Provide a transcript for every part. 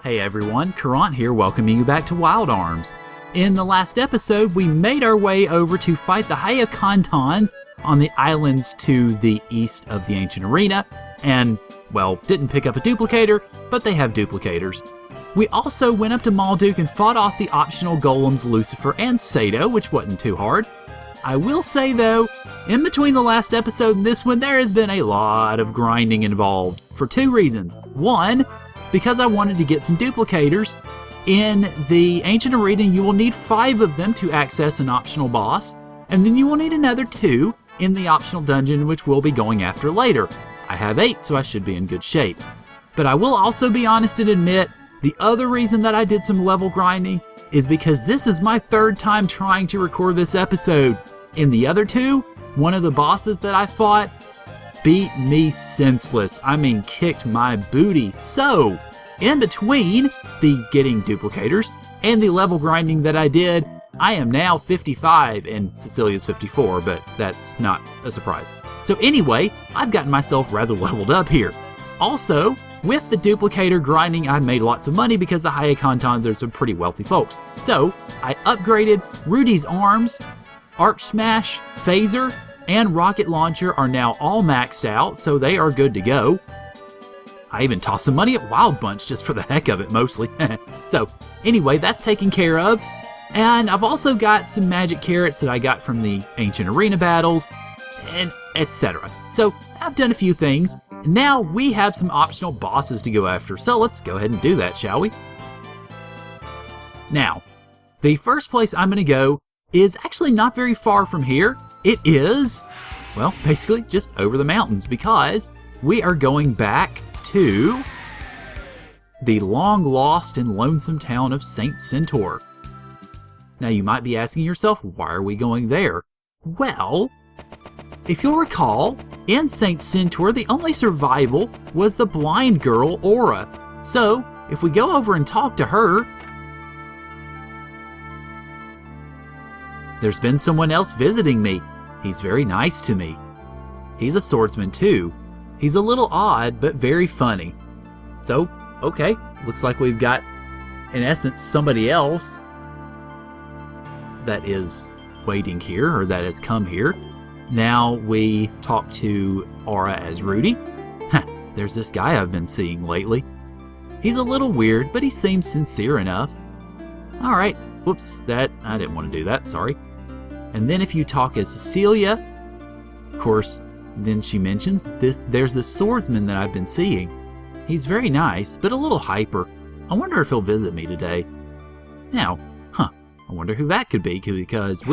Hey everyone, Caront here welcoming you back to Wild Arms. In the last episode, we made our way over to fight the Hyacontons on the islands to the east of the ancient arena, and, well, didn't pick up a duplicator, but they have duplicators. We also went up to Malduk and fought off the optional golems Lucifer and Sato, which wasn't too hard. I will say though, in between the last episode and this one, there has been a lot of grinding involved, for two reasons. One, because I wanted to get some duplicators. In the ancient arena, you will need 5 of them to access an optional boss, and then you will need another 2 in the optional dungeon, which we'll be going after later. I have 8, so I should be in good shape. But I will also be honest and admit, the other reason that I did some level grinding is because this is my 3rd time trying to record this episode. In the other 2, one of the bosses that I fought beat me senseless. I mean, kicked my booty. So, in between the getting duplicators and the level grinding that I did, I am now 55 and Cecilia's 54, but that's not a surprise. So anyway, I've gotten myself rather leveled up here. Also, with the duplicator grinding, I made lots of money because the Hyacontons are some pretty wealthy folks. So, I upgraded Rudy's arms, Arch Smash, Phaser, and Rocket Launcher are now all maxed out, so they are good to go. I even tossed some money at Wild Bunch just for the heck of it, mostly. So, anyway, that's taken care of. And I've also got some magic carrots that I got from the ancient arena battles, and etc. So, I've done a few things. Now we have some optional bosses to go after, so let's go ahead and do that, shall we? Now, the first place I'm going to go is actually not very far from here. It is, well, basically just over the mountains, because we are going back to the long lost and lonesome town of St. Centaur. Now you might be asking yourself, why are we going there? Well, if you'll recall, in St. Centaur, the only survival was the blind girl, Aura. So, if we go over and talk to her, there's been someone else visiting me. He's very nice to me. He's a swordsman too. He's a little odd, but very funny. So, okay, looks like we've got, in essence, somebody else that is waiting here, or that has come here. Now we talk to Aura as Rudy. There's this guy I've been seeing lately. He's a little weird, but he seems sincere enough. Alright, whoops, I didn't want to do that, sorry. And then if you talk as Cecilia, of course, then she mentions there's this swordsman that I've been seeing. He's very nice, but a little hyper. I wonder if he'll visit me today. Now, I wonder who that could be, because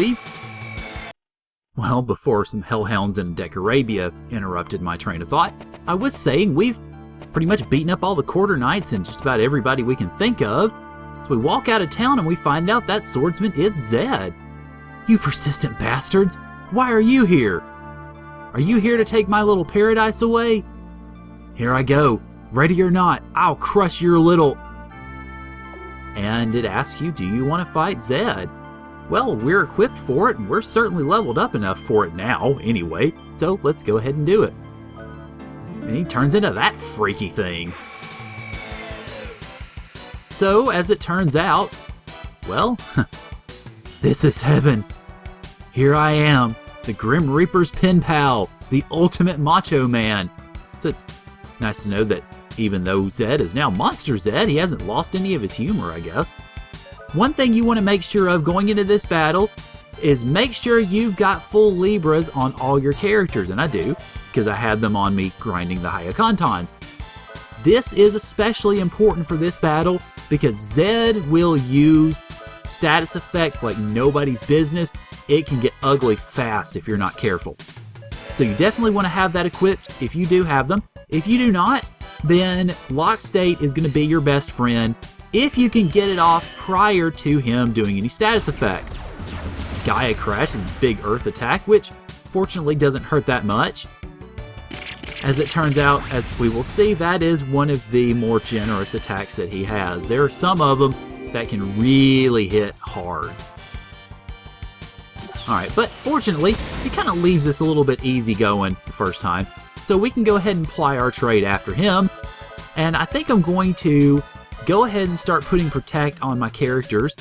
well, before some hellhounds in Decorabia interrupted my train of thought, I was saying we've pretty much beaten up all the quarter knights and just about everybody we can think of. So we walk out of town and we find out that swordsman is Zed. You persistent bastards! Why are you here? Are you here to take my little paradise away? Here I go. Ready or not, I'll crush your little... And it asks you, do you want to fight Zed? Well, we're equipped for it, and we're certainly leveled up enough for it now, anyway, so let's go ahead and do it. And he turns into that freaky thing. So, as it turns out, well, this is heaven. Here I am, the Grim Reaper's pen pal, the ultimate macho man. So it's nice to know that even though Zed is now Monster Zed, he hasn't lost any of his humor, I guess. One thing you want to make sure of going into this battle is make sure you've got full Libras on all your characters, and I do, because I had them on me grinding the Hyacontons. This is especially important for this battle because Zed will use status effects like nobody's business. It can get ugly fast if you're not careful. So you definitely want to have that equipped if you do have them. If you do not, then Lock State is going to be your best friend if you can get it off prior to him doing any status effects. Gaia Crash is a big earth attack, which fortunately doesn't hurt that much. As it turns out, as we will see, that is one of the more generous attacks that he has. There are some of them that can really hit hard. Alright, but fortunately, it kind of leaves us a little bit easy going the first time. So we can go ahead and ply our trade after him. And I think I'm going to go ahead and start putting Protect on my characters.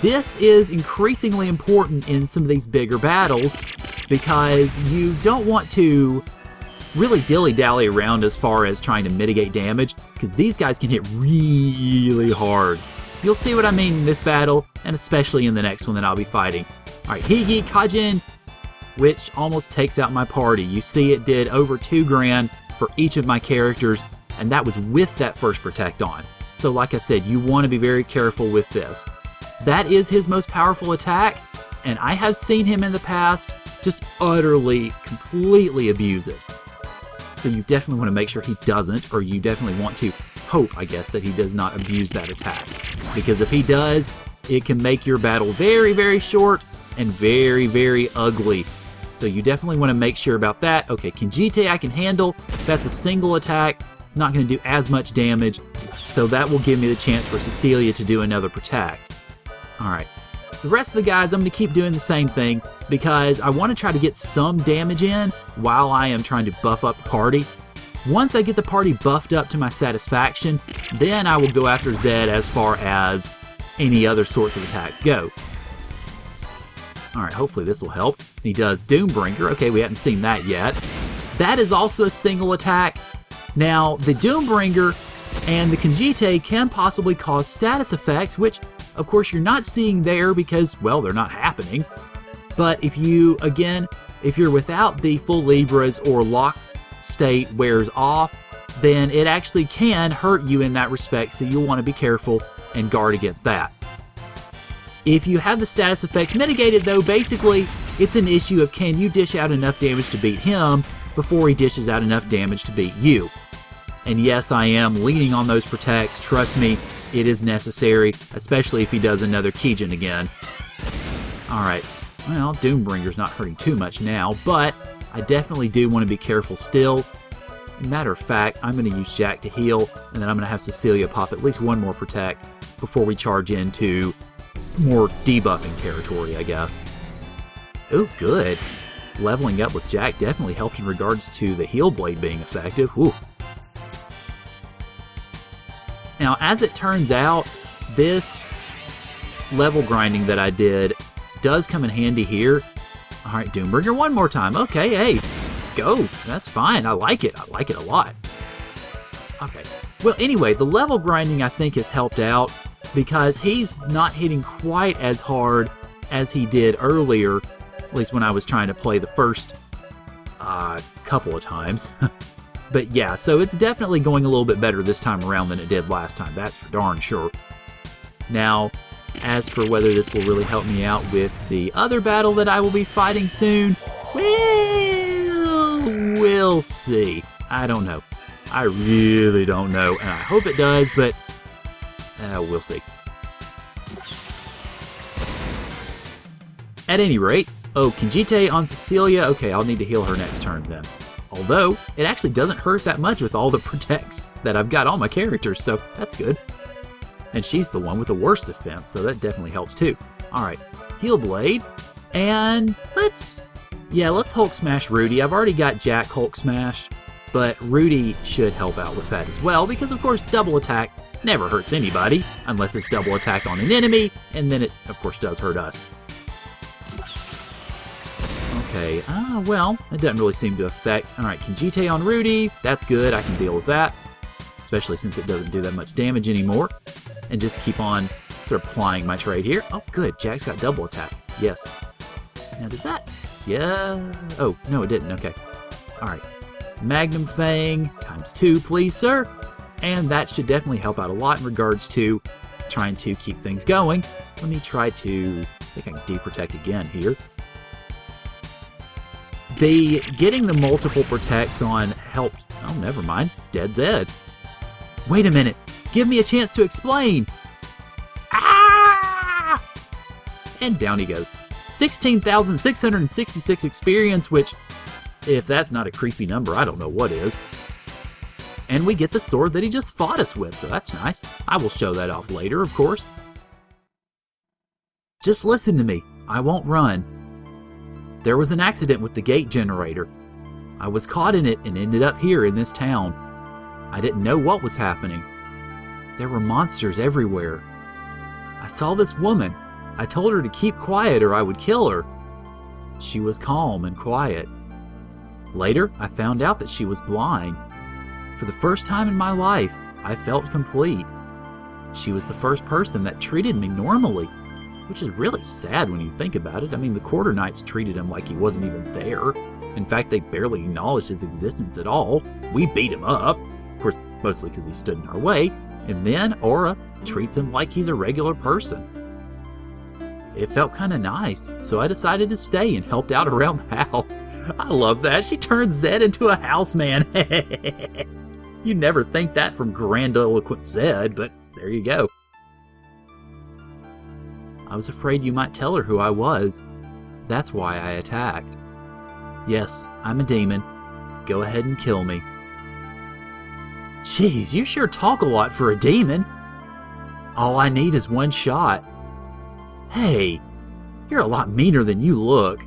This is increasingly important in some of these bigger battles because you don't want to really dilly-dally around as far as trying to mitigate damage, because these guys can hit really hard. You'll see what I mean in this battle, and especially in the next one that I'll be fighting. Alright, Higi Kajin, which almost takes out my party. You see it did over 2 grand for each of my characters, and that was with that first Protect on. So like I said, you want to be very careful with this. That is his most powerful attack, and I have seen him in the past just utterly, completely abuse it. So you definitely want to make sure he doesn't, or you definitely want to hope, I guess, that he does not abuse that attack. Because if he does, it can make your battle very, very short and very, very ugly. So you definitely want to make sure about that. Okay, Kinjite I can handle. That's a single attack. It's not going to do as much damage. So that will give me the chance for Cecilia to do another Protect. Alright. The rest of the guys, I'm going to keep doing the same thing because I want to try to get some damage in while I am trying to buff up the party. Once I get the party buffed up to my satisfaction, then I will go after Zed as far as any other sorts of attacks go. Alright, hopefully this will help. He does Doombringer. Okay, we haven't seen that yet. That is also a single attack. Now, the Doombringer and the Kinjite can possibly cause status effects, which of course you're not seeing there because, well, they're not happening. But if you, again, if you're without the full Libras or lock state wears off, then it actually can hurt you in that respect, so you'll want to be careful and guard against that. If you have the status effects mitigated though, basically it's an issue of can you dish out enough damage to beat him before he dishes out enough damage to beat you. And yes, I am leaning on those Protects. Trust me, it is necessary, especially if he does another Kijin again. Alright, well, Doombringer's not hurting too much now, but I definitely do want to be careful still. Matter of fact, I'm going to use Jack to heal, and then I'm going to have Cecilia pop at least one more Protect before we charge into more debuffing territory, I guess. Oh, good. Leveling up with Jack definitely helped in regards to the heal blade being effective. Ooh. Now, as it turns out, this level grinding that I did does come in handy here. Alright, Doombringer one more time. Okay, hey, go. That's fine. I like it. I like it a lot. Okay. Well, anyway, the level grinding I think has helped out because he's not hitting quite as hard as he did earlier, at least when I was trying to play the first couple of times. But yeah, so it's definitely going a little bit better this time around than it did last time, that's for darn sure. Now, as for whether this will really help me out with the other battle that I will be fighting soon, well, we'll see. I don't know. I really don't know, and I hope it does, but we'll see. At any rate, oh, Kinjite on Cecilia. Okay, I'll need to heal her next turn then. Although, it actually doesn't hurt that much with all the Protects that I've got on my characters, so that's good. And she's the one with the worst defense, so that definitely helps too. Alright, Heal Blade, and let's Hulk Smash Rudy. I've already got Jack Hulk Smashed, but Rudy should help out with that as well, because of course double attack never hurts anybody, unless it's double attack on an enemy, and then it of course does hurt us. Okay, well, it doesn't really seem to affect. Alright, Kinjite on Rudy, that's good, I can deal with that. Especially since it doesn't do that much damage anymore. And just keep on sort of plying my trade here. Oh, good, Jack's got double attack. Yes. Now, did that? Yeah. Oh, no, it didn't, okay. Alright, Magnum Fang, ×2, please, sir. And that should definitely help out a lot in regards to trying to keep things going. Let me try to, I think I can de-protect again here. Getting the multiple Protects on helped. Oh, never mind. Dead Zed. Wait a minute. Give me a chance to explain. Ah! And down he goes. 16,666 experience, which, if that's not a creepy number, I don't know what is. And we get the sword that he just fought us with, so that's nice. I will show that off later, of course. Just listen to me. I won't run. There was an accident with the gate generator. I was caught in it and ended up here in this town. I didn't know what was happening. There were monsters everywhere. I saw this woman. I told her to keep quiet or I would kill her. She was calm and quiet. Later, I found out that she was blind. For the first time in my life, I felt complete. She was the first person that treated me normally, which is really sad when you think about it. I mean, the Quarter Knights treated him like he wasn't even there. In fact, they barely acknowledged his existence at all. We beat him up, of course, mostly because he stood in our way, and then Aura treats him like he's a regular person. It felt kind of nice, so I decided to stay and helped out around the house. I love that. She turned Zed into a houseman. You never think that from grandiloquent Zed, but there you go. I was afraid you might tell her who I was. That's why I attacked. Yes, I'm a demon. Go ahead and kill me. Jeez, you sure talk a lot for a demon. All I need is one shot. Hey, you're a lot meaner than you look.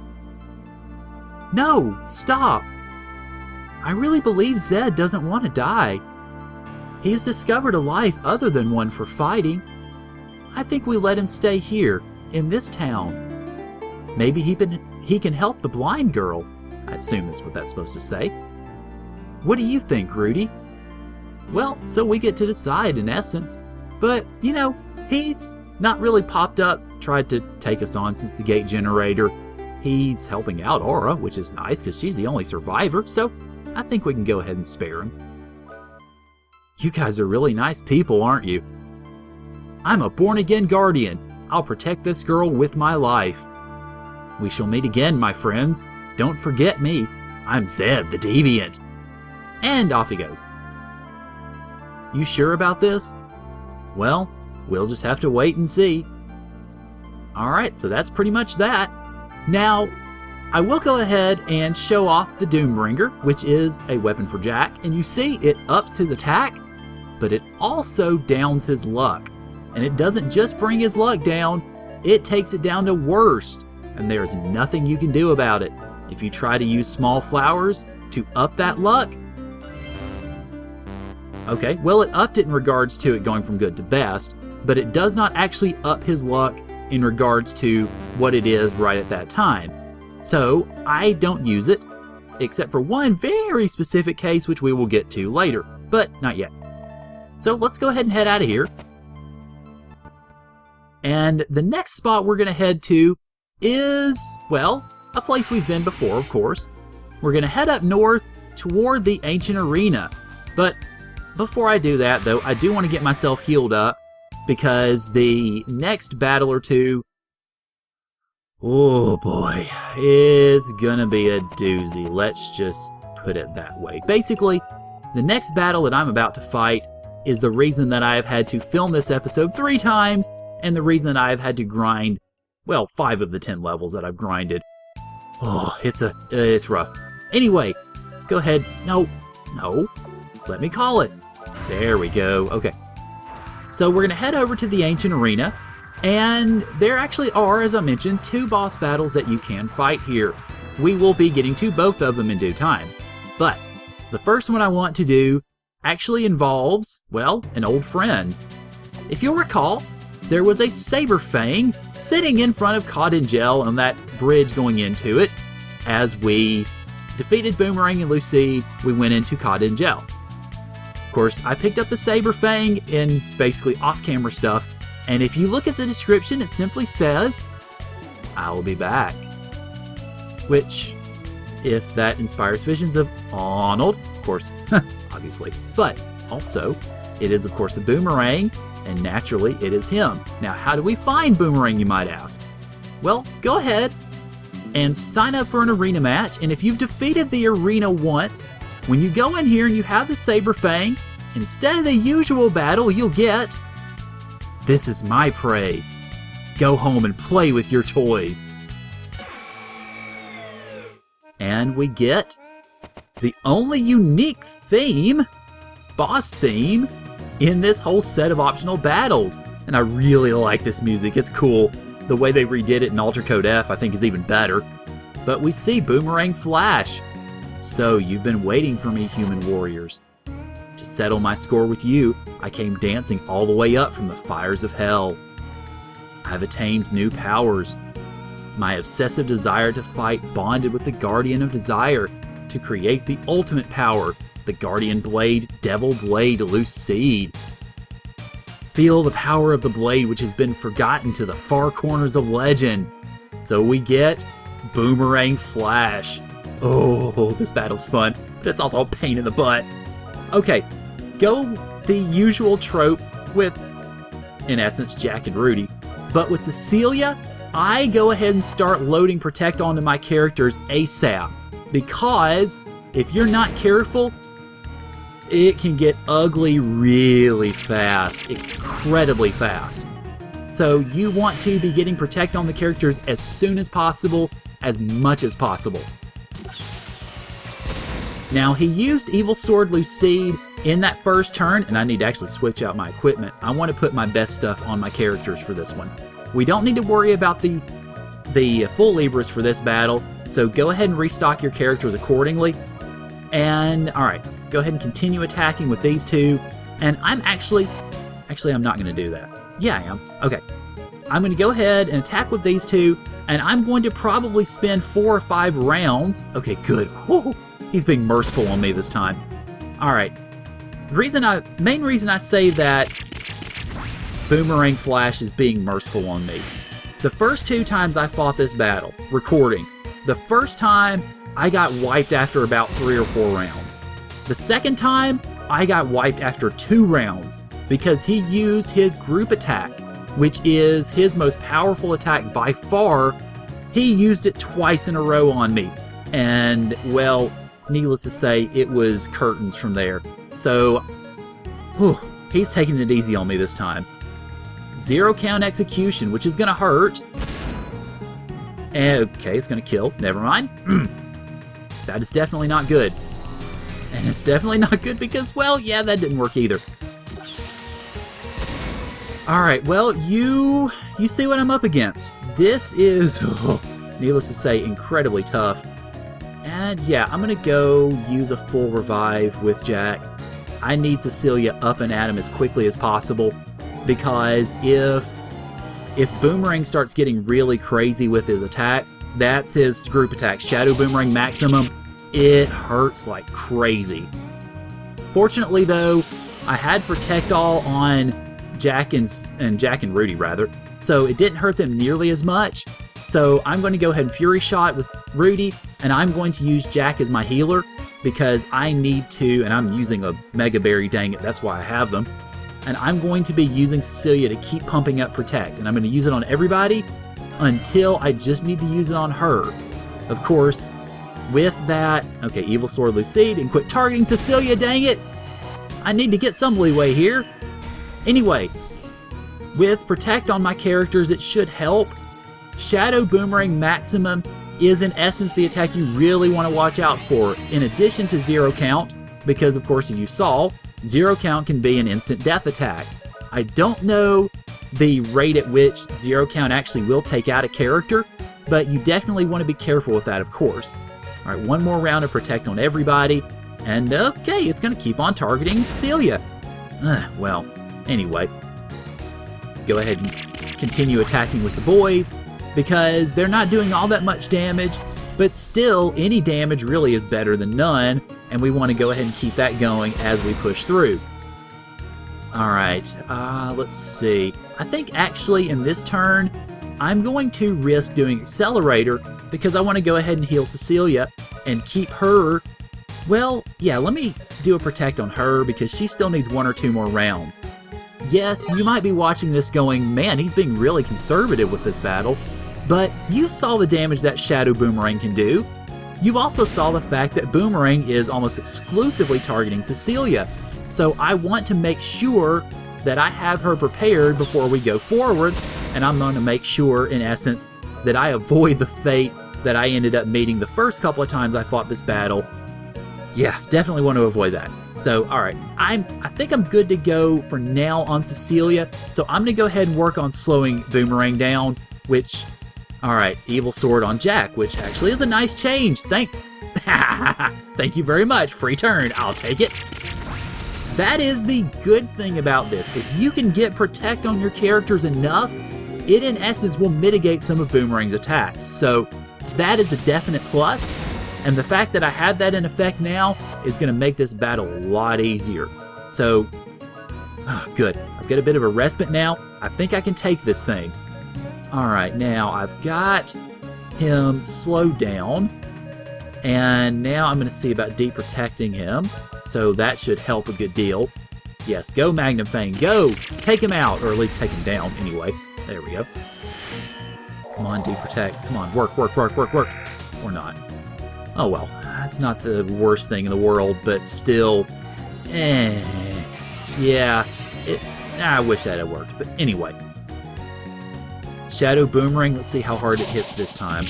No, stop. I really believe Zed doesn't want to die. He's discovered a life other than one for fighting. I think we let him stay here, in this town. Maybe he can help the blind girl. I assume that's what that's supposed to say. What do you think, Rudy? Well, so we get to decide in essence. But, you know, he's not really popped up, tried to take us on since the gate generator. He's helping out Aura, which is nice because she's the only survivor, so I think we can go ahead and spare him. You guys are really nice people, aren't you? I'm a born-again guardian. I'll protect this girl with my life. We shall meet again, my friends. Don't forget me. I'm Zed the Deviant. And off he goes. You sure about this? Well, we'll just have to wait and see. Alright, so that's pretty much that. Now, I will go ahead and show off the Doombringer, which is a weapon for Jack, and you see it ups his attack, but it also downs his luck. And it doesn't just bring his luck down, it takes it down to worst, and there's nothing you can do about it. If you try to use small flowers to up that luck, okay, well, it upped it in regards to it going from good to best, but it does not actually up his luck in regards to what it is right at that time. So I don't use it, except for one very specific case, which we will get to later, but not yet. So let's go ahead and head out of here. And the next spot we're going to head to is, well, a place we've been before, of course. We're going to head up north toward the ancient arena. But before I do that, though, I do want to get myself healed up because the next battle or two, oh boy, is going to be a doozy. Let's just put it that way. Basically, the next battle that I'm about to fight is the reason that I have had to film this episode 3 times, and the reason that I've had to grind, well, 5 of the 10 levels that I've grinded. Oh, it's rough. Anyway, go ahead. No, let me call it. There we go. Okay. So we're going to head over to the ancient arena, and there actually are, as I mentioned, 2 boss battles that you can fight here. We will be getting to both of them in due time. But the first one I want to do actually involves, well, an old friend. If you'll recall, there was a Saberfang sitting in front of Cottingel on that bridge going into it. As we defeated Boomerang and Lucy, we went into Cottingel. Of course, I picked up the Saberfang in basically off-camera stuff, and if you look at the description, it simply says, "I'll be back." Which, if that inspires visions of Arnold, of course, obviously, but also, it is of course a Boomerang, and naturally, it is him. Now, how do we find Boomerang, you might ask? Well, go ahead and sign up for an arena match, and if you've defeated the arena once, when you go in here and you have the Saberfang, instead of the usual battle, you'll get, "This is my prey. Go home and play with your toys." And we get the only unique theme, boss theme, in this whole set of optional battles. And I really like this music. It's cool. The way they redid it in Alter Code F I think is even better. But we see Boomerang Flash. So you've been waiting for me, human warriors. To settle my score with you, I came dancing all the way up from the fires of hell. I've attained new powers. My obsessive desire to fight bonded with the Guardian of Desire to create the ultimate power, the Guardian Blade, Devil Blade, Loose Seed. Feel the power of the blade which has been forgotten to the far corners of legend. So we get Boomerang Flash. Oh, this battle's fun, but it's also a pain in the butt. Okay, go the usual trope with, in essence, Jack and Rudy. But with Cecilia, I go ahead and start loading Protect onto my characters ASAP. Because if you're not careful, it can get ugly really fast, incredibly fast. So you want to be getting Protect on the characters as soon as possible, as much as possible. Now, he used Evil Sword Loose Seed in that first turn, and I need to actually switch out my equipment. I want to put my best stuff on my characters for this one. We don't need to worry about the full Libras for this battle, so go ahead and restock your characters accordingly. And, alright, go ahead and continue attacking with these two. And I'm actually I'm not going to do that. Yeah, I am. Okay. I'm going to go ahead and attack with these two, and I'm going to probably spend 4 or 5 rounds. Okay, good. Whoa. He's being merciful on me this time. Alright. Main reason I say that Boomerang Flash is being merciful on me. The first 2 times I fought this battle, recording, the first time I got wiped after about 3 or 4 rounds. The second time, I got wiped after 2 rounds because he used his group attack, which is his most powerful attack by far. He used it twice in a row on me. And, well, needless to say, it was curtains from there. So, he's taking it easy on me this time. 0 count execution, which is going to hurt. Okay, it's going to kill. Never mind. That is definitely not good. And it's definitely not good because, well, yeah, that didn't work either. Alright, well, you see what I'm up against. This is, needless to say, incredibly tough. And yeah, I'm going to go use a full revive with Jack. I need Cecilia up and at him as quickly as possible, because if Boomerang starts getting really crazy with his attacks, that's his group attack, Shadow Boomerang Maximum. It hurts like crazy. Fortunately though, I had Protect All on Jack and Rudy rather, so it didn't hurt them nearly as much. So I'm going to go ahead and Fury Shot with Rudy, and I'm going to use Jack as my healer because I need to, and I'm using a Mega Berry, dang it, that's why I have them. And I'm going to be using Cecilia to keep pumping up Protect, and I'm going to use it on everybody until I just need to use it on her. Of course, with that, okay, Evil Sword Loose Seed, and quit targeting Cecilia, dang it! I need to get some leeway here. Anyway, with Protect on my characters, it should help. Shadow Boomerang Maximum is in essence the attack you really want to watch out for, in addition to 0 count, because of course as you saw, 0 count can be an instant death attack. I don't know the rate at which 0 count actually will take out a character, but you definitely want to be careful with that, of course. Alright, one more round of Protect on everybody, and okay, it's going to keep on targeting Cecilia. Well, anyway, go ahead and continue attacking with the boys, because they're not doing all that much damage, but still, any damage really is better than none, and we want to go ahead and keep that going as we push through. Alright, let's see. I think actually in this turn, I'm going to risk doing Accelerator, because I want to go ahead and heal Cecilia and keep her. Well, yeah, let me do a Protect on her, because she still needs 1 or 2 more rounds. Yes, you might be watching this going, man, he's being really conservative with this battle. But you saw the damage that Shadow Boomerang can do. You also saw the fact that Boomerang is almost exclusively targeting Cecilia. So I want to make sure that I have her prepared before we go forward, and I'm going to make sure, in essence, that I avoid the fate that I ended up meeting the first couple of times I fought this battle. Yeah, definitely want to avoid that. So, alright, I think I'm good to go for now on Cecilia, so I'm going to go ahead and work on slowing Boomerang down, which... Alright, Evil Sword on Jack, which actually is a nice change. Thanks. Thank you very much. Free turn. I'll take it. that is the good thing about this. If you can get Protect on your characters enough, it in essence will mitigate some of Boomerang's attacks. So that is a definite plus, and the fact that I have that in effect now is going to make this battle a lot easier. So, good. I've got a bit of a respite now. I think I can take this thing. Alright, now I've got him slowed down, and now I'm going to see about deprotecting him, so that should help a good deal. Yes, go Magnum Fang, go! Take him out, or at least take him down anyway. There we go. Come on, deprotect. Come on, work, work, work, work, work. Or not. Oh well, that's not the worst thing in the world, but still, yeah, I wish that had worked, but anyway. Shadow Boomerang, let's see how hard it hits this time.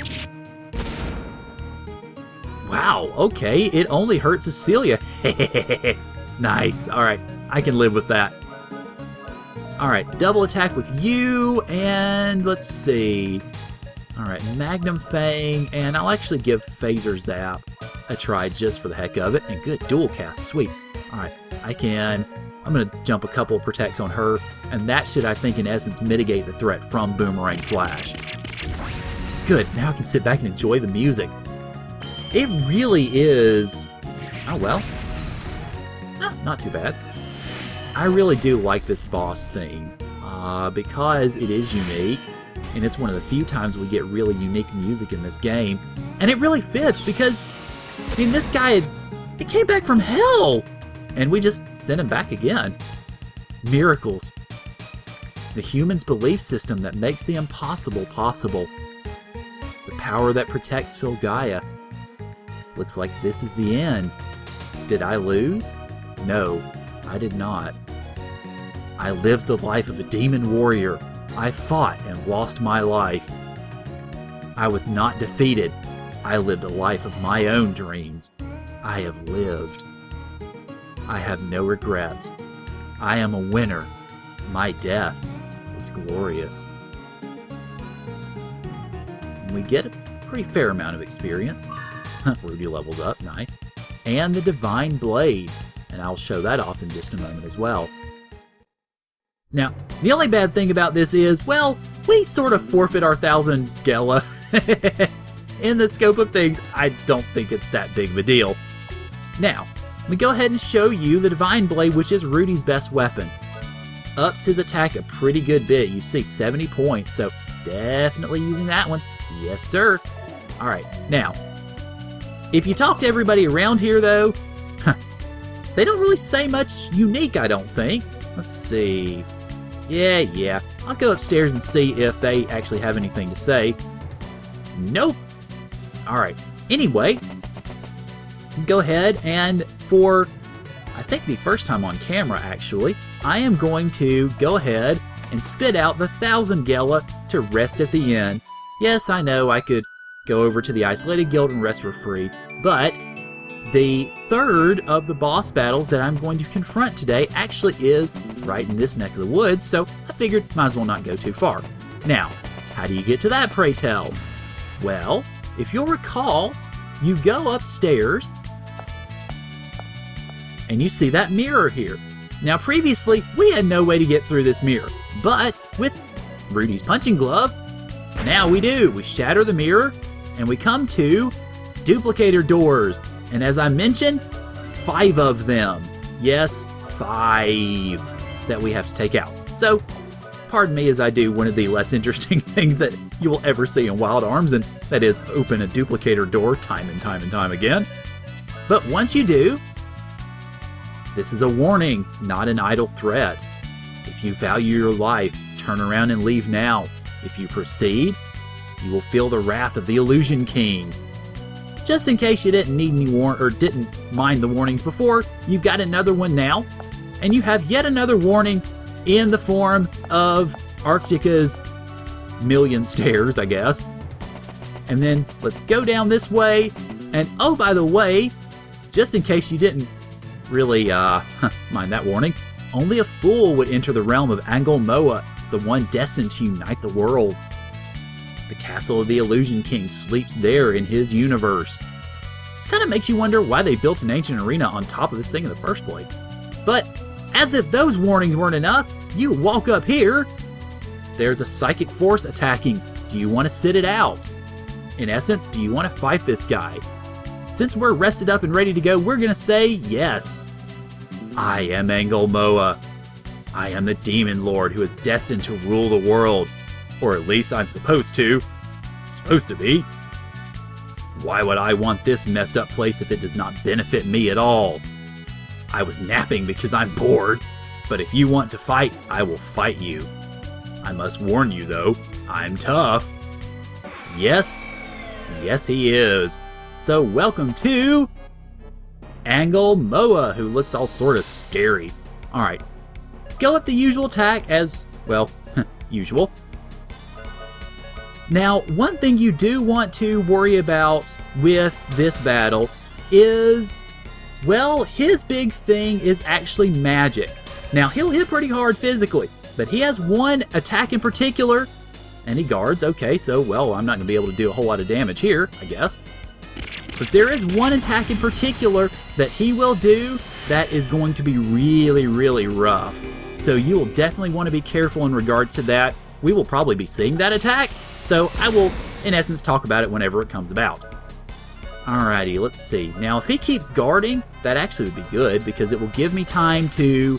Wow, okay, it only hurt Cecilia. Nice, alright, I can live with that. Alright, double attack with you, and let's see. Alright, Magnum Fang, and I'll actually give Phaser Zap a try just for the heck of it, and good, dual cast, sweet. Alright, I'm going to jump a couple of protects on her, and that should, I think, in essence, mitigate the threat from Boomerang Flash. Good, now I can sit back and enjoy the music. It really is... oh well. Not too bad. I really do like this boss theme, because it is unique, and it's one of the few times we get really unique music in this game, and it really fits, because, I mean, this guy, he came back from hell! And we just sent him back again. Miracles. The human's belief system that makes the impossible possible. The power that protects Filgaia. Looks like this is the end. Did I lose? No, I did not. I lived the life of a demon warrior. I fought and lost my life. I was not defeated. I lived a life of my own dreams. I have lived. I have no regrets. I am a winner. My death is glorious. And we get a pretty fair amount of experience. Rudy levels up, nice. And the Divine Blade, and I'll show that off in just a moment as well. Now, the only bad thing about this is, well, we sort of forfeit our 1,000 Gela. In the scope of things, I don't think it's that big of a deal. Now, we go ahead and show you the Divine Blade, which is Rudy's best weapon. Ups his attack a pretty good bit. You see 70 points, so definitely using that one. Yes, sir. Alright, now, if you talk to everybody around here, though, they don't really say much unique, I don't think. Let's see. Yeah. I'll go upstairs and see if they actually have anything to say. Nope. Alright, anyway, go ahead and for, I think the first time on camera actually, I am going to go ahead and spit out the 1,000 Gela to rest at the end. Yes, I know I could go over to the Isolated Guild and rest for free, but the third of the boss battles that I'm going to confront today actually is right in this neck of the woods, so I figured might as well not go too far. Now, how do you get to that, pray tell? Well, if you'll recall, you go upstairs and you see that mirror here. Now previously, we had no way to get through this mirror, but with Rudy's punching glove, now we do. We shatter the mirror and we come to duplicator doors. And as I mentioned, 5 of them. Yes, 5 that we have to take out. So, pardon me as I do one of the less interesting things that you will ever see in Wild Arms, and that is open a duplicator door time and time and time again. But once you do, this is a warning, not an idle threat. If you value your life, turn around and leave now. If you proceed, you will feel the wrath of the Illusion King. Just in case you didn't need any didn't mind the warnings before, you've got another one now, and you have yet another warning in the form of Arctica's million stairs, I guess. And then let's go down this way, and oh, by the way, just in case you didn't really mind that warning, only a fool would enter the realm of Angol Moa, the one destined to unite the world. The castle of the Illusion King sleeps there in his universe. It kind of makes you wonder why they built an ancient arena on top of this thing in the first place. But As if those warnings weren't enough, you walk up here. There's a psychic force attacking. Do you want to sit it out? In essence, do you want to fight this guy? Since we're rested up and ready to go, we're going to say yes. I am Moa. I am the demon lord who is destined to rule the world. Or at least I'm supposed to. Supposed to be. Why would I want this messed up place if it does not benefit me at all? I was napping because I'm bored, but if you want to fight, I will fight you. I must warn you though, I'm tough. Yes, yes he is. So welcome to Moa, who looks all sort of scary. Alright, go with the usual attack as, well, usual. Now, one thing you do want to worry about with this battle is, well, his big thing is actually magic. Now, he'll hit pretty hard physically, but he has one attack in particular, and he guards. Okay, so, well, I'm not going to be able to do a whole lot of damage here, I guess. But there is one attack in particular that he will do that is going to be really, really rough. So you will definitely want to be careful in regards to that. We will probably be seeing that attack, so I will, in essence, talk about it whenever it comes about. Alrighty, let's see. Now, if he keeps guarding, that actually would be good, because it will give me time to...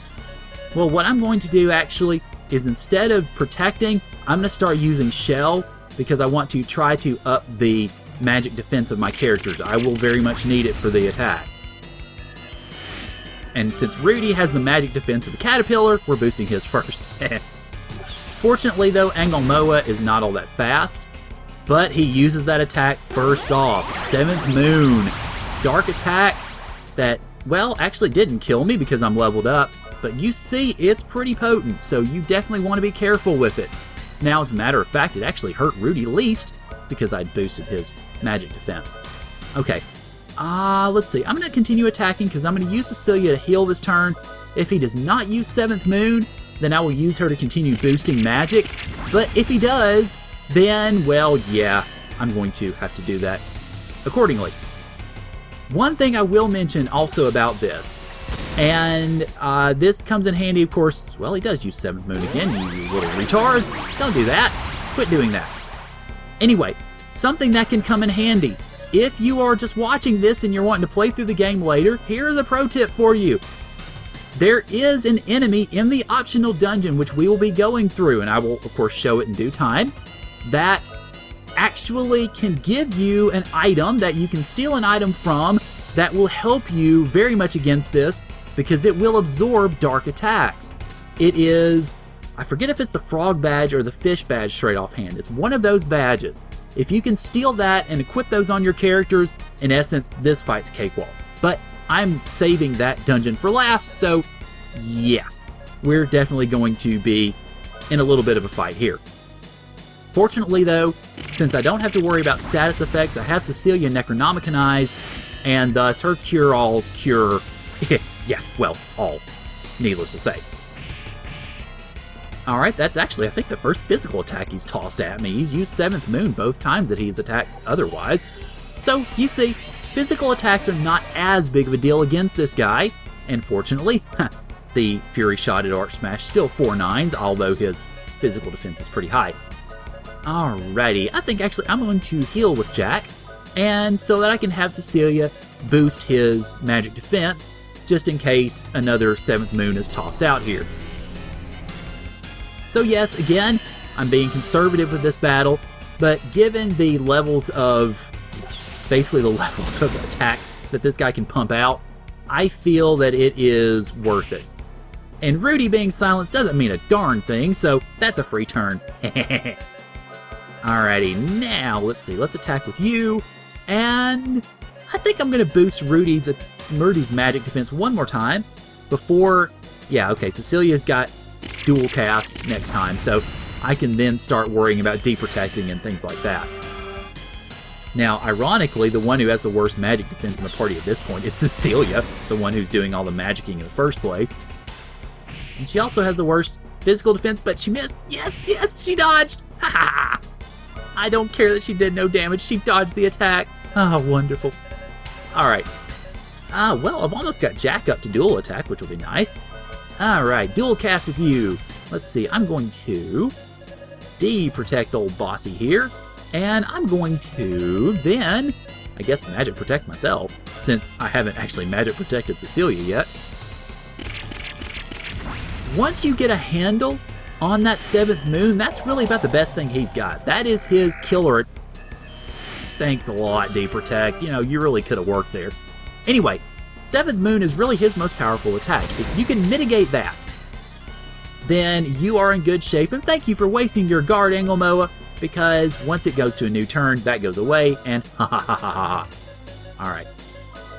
Well, what I'm going to do, actually, is instead of protecting, I'm going to start using Shell, because I want to try to up the magic defense of my characters. I will very much need it for the attack. And since Rudy has the magic defense of the Caterpillar, we're boosting his first. Fortunately, though, Moa is not all that fast, but he uses that attack first off. 7th Moon. Dark attack that, well, actually didn't kill me because I'm leveled up, but you see, it's pretty potent, so you definitely want to be careful with it. Now, as a matter of fact, it actually hurt Rudy least because I'd boosted his magic defense. Okay, let's see. I'm going to continue attacking because I'm going to use Cecilia to heal this turn. If he does not use 7th Moon, then I will use her to continue boosting magic. But if he does, then, well, yeah, I'm going to have to do that accordingly. One thing I will mention also about this, and this comes in handy, of course, well, he does use 7th Moon again, you little retard. Don't do that. Quit doing that. Anyway, something that can come in handy. If you are just watching this and you're wanting to play through the game later, here's a pro tip for you. There is an enemy in the optional dungeon, which we will be going through, and I will, of course, show it in due time, that actually can give you an item that you can steal an item from that will help you very much against this, because it will absorb dark attacks. It is, I forget if it's the frog badge or the fish badge straight offhand. It's one of those badges. If you can steal that and equip those on your characters, in essence, this fight's cakewalk. But I'm saving that dungeon for last, so yeah, we're definitely going to be in a little bit of a fight here. Fortunately though, since I don't have to worry about status effects, I have Cecilia Necronomicanized, and thus her cure-alls cure, yeah, well, all, needless to say. Alright, that's actually, I think, the first physical attack he's tossed at me. He's used 7th Moon both times that he's attacked otherwise. So, you see, physical attacks are not as big of a deal against this guy, and fortunately, the Fury Shot at Arch Smash still 4 9s, although his physical defense is pretty high. Alrighty, I think actually I'm going to heal with Jack, and so that I can have Cecilia boost his magic defense, just in case another 7th Moon is tossed out here. So yes, again, I'm being conservative with this battle, but given the levels of, basically the levels of attack that this guy can pump out, I feel that it is worth it. And Rudy being silenced doesn't mean a darn thing, so that's a free turn. Alrighty, now let's see, let's attack with you, and I think I'm going to boost Rudy's magic defense one more time before, yeah, okay, Cecilia's got dual cast next time, so I can then start worrying about deprotecting and things like that. Now, ironically, the one who has the worst magic defense in the party at this point is Cecilia, the one who's doing all the magicking in the first place. And she also has the worst physical defense, but she missed. Yes, yes, she dodged. Ha ha ha. I don't care that she did no damage. She dodged the attack. Ah, wonderful. Alright. Well, I've almost got Jack up to dual attack, which will be nice. Alright, dual cast with you. Let's see, I'm going to protect old Bossy here. And I'm going to then, I guess, magic protect myself, since I haven't actually magic protected Cecilia yet. Once you get a handle on that 7th moon, that's really about the best thing he's got. That is his killer. Thanks a lot, D-Protect. You know, you really could have worked there. Anyway, 7th moon is really his most powerful attack. If you can mitigate that, then you are in good shape. And thank you for wasting your guard, Engelmoa, because once it goes to a new turn, that goes away, and ha ha ha ha ha. Alright.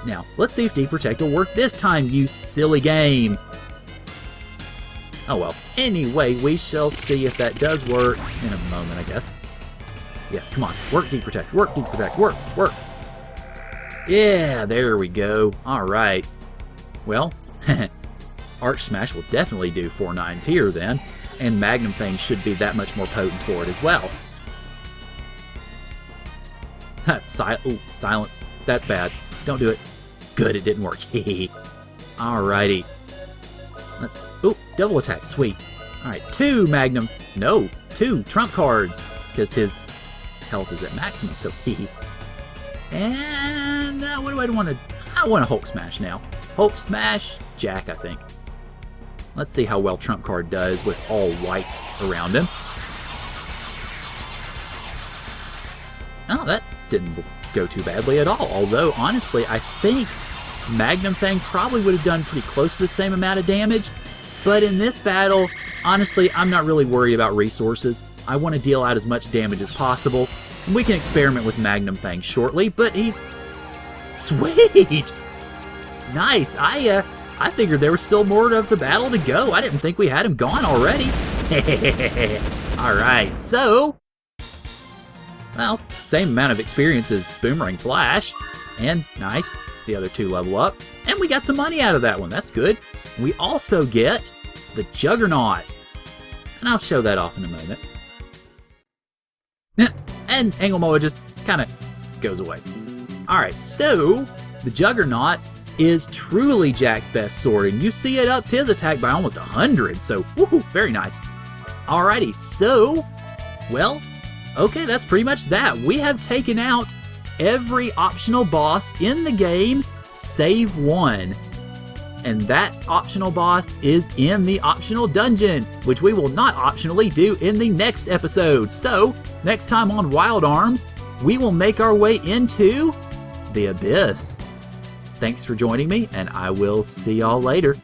Now, let's see if D-Protect will work this time, you silly game. Oh well. Anyway, we shall see if that does work in a moment, I guess. Yes, come on. Work, D-Protect. Work, D-Protect. Work, work. Yeah, there we go. Alright. Well, Arch Smash will definitely do 4 9s here then, and Magnum Fang should be that much more potent for it as well. Silence. That's bad. Don't do it. Good, it didn't work. Alrighty. Double attack. Sweet. Alright, 2 Magnum. No, 2 trump cards, because his health is at maximum, so And what do I want to... I want a Hulk Smash now. Hulk Smash, Jack, I think. Let's see how well Trump Card does with all whites around him. Oh, that didn't go too badly at all. Although, honestly, I think Magnum Fang probably would have done pretty close to the same amount of damage. But in this battle, honestly, I'm not really worried about resources. I want to deal out as much damage as possible. And we can experiment with Magnum Fang shortly, but he's... Sweet! Nice! I figured there was still more of the battle to go. I didn't think we had him gone already. Alright, so... Well, same amount of experience as Boomerang Flash. And nice, the other 2 level up. And we got some money out of that one, that's good. We also get the Juggernaut. And I'll show that off in a moment. And Engelmoa just kind of goes away. Alright, so the Juggernaut is truly Jack's best sword, and you see it ups his attack by almost 100, so woohoo, very nice. Alrighty, so, well, okay, that's pretty much that. We have taken out every optional boss in the game, save one. And that optional boss is in the optional dungeon, which we will not optionally do in the next episode. So, next time on Wild Arms, we will make our way into the Abyss. Thanks for joining me, and I will see y'all later.